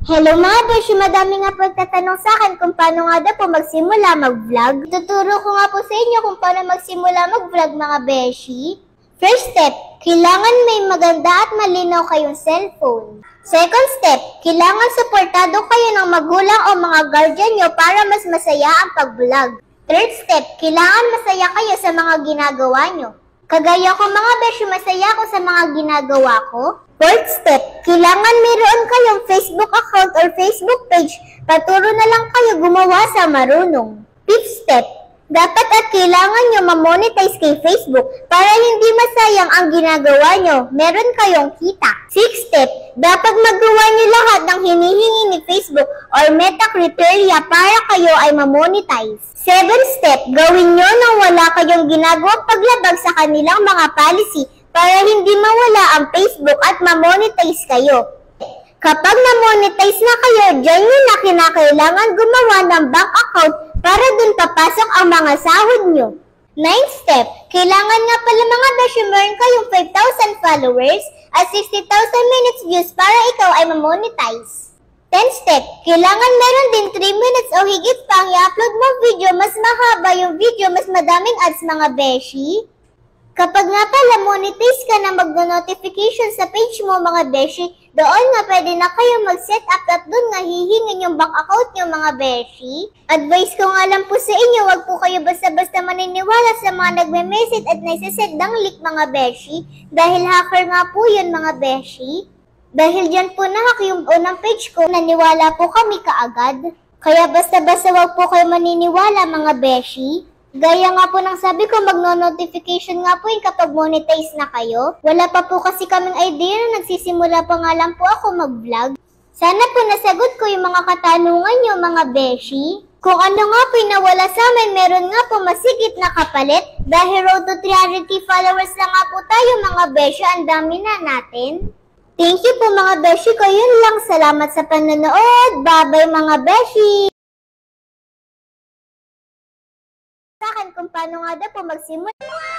Hello mga beshi, madami nga po nagtatanong sa akin kung paano nga daw po magsimula mag-vlog. Tuturo ko nga po sa inyo kung paano magsimula mag-vlog mga beshi. First step, kailangan may maganda at malinaw kayong cellphone. Second step, kailangan suportado kayo ng magulang o mga guardian nyo para mas masaya ang pag-vlog. Third step, kailangan masaya kayo sa mga ginagawa nyo. Kagaya ko mga beshi, masaya ako sa mga ginagawa ko. Fourth step, kailangan mayroon kayong Facebook account or Facebook page. Paturo na lang kayo gumawa sa marunong. Fifth step, dapat at kailangan nyo ma-monetize kay Facebook para hindi masayang ang ginagawa nyo. Meron kayong kita. Sixth step, dapat magawa nyo lahat ng hinihingi ni Facebook or Meta criteria para kayo ay ma-monetize. Seventh step, gawin nyo nang wala kayong ginagawang paglabag sa kanilang mga policy para hindi mawala ang Facebook at ma-monetize kayo. Kapag na-monetize na kayo, dyan nyo na kinakailangan gumawa ng bank account para dun papasok ang mga sahod nyo. Ninth step, kailangan nga pala mga beshi meron kayong 5,000 followers at 60,000 minutes views para ikaw ay ma-monetize. 10th step, kailangan meron din 3 minutes o higit pang i-upload mo video, mas mahaba yung video, mas madaming ads mga beshi. Kapag nga pala monetize ka na mag-notification sa page mo mga beshi, doon nga pwede na kayo mag-set up at doon nga hihingin yung bank account nyo mga beshi. Advice ko nga lang po sa inyo, wag po kayo basta-basta maniniwala sa mga nagme-message at nagsasend ng link mga beshi, dahil hacker nga po yun mga beshi. Dahil dyan po na-hack yung unang page ko, naniwala po kami kaagad. Kaya basta-basta wag po kayo maniniwala mga beshi. Gaya nga po ng sabi ko, magno-notification nga po yun kapag monetize na kayo. Wala pa po kasi kaming idea na nagsisimula pa nga lang po ako mag-vlog. Sana po nasagot ko yung mga katanungan nyo mga beshi. Kung ano nga po yung nawala sa amin, meron nga po masigit na kapalit. Dahil road to 300k followers na nga po tayo mga beshi, ang dami na natin. Thank you po mga beshi ko, yun lang. Salamat sa panonood. Bye-bye mga beshi! Sa akin kung paano nga daw po magsimula.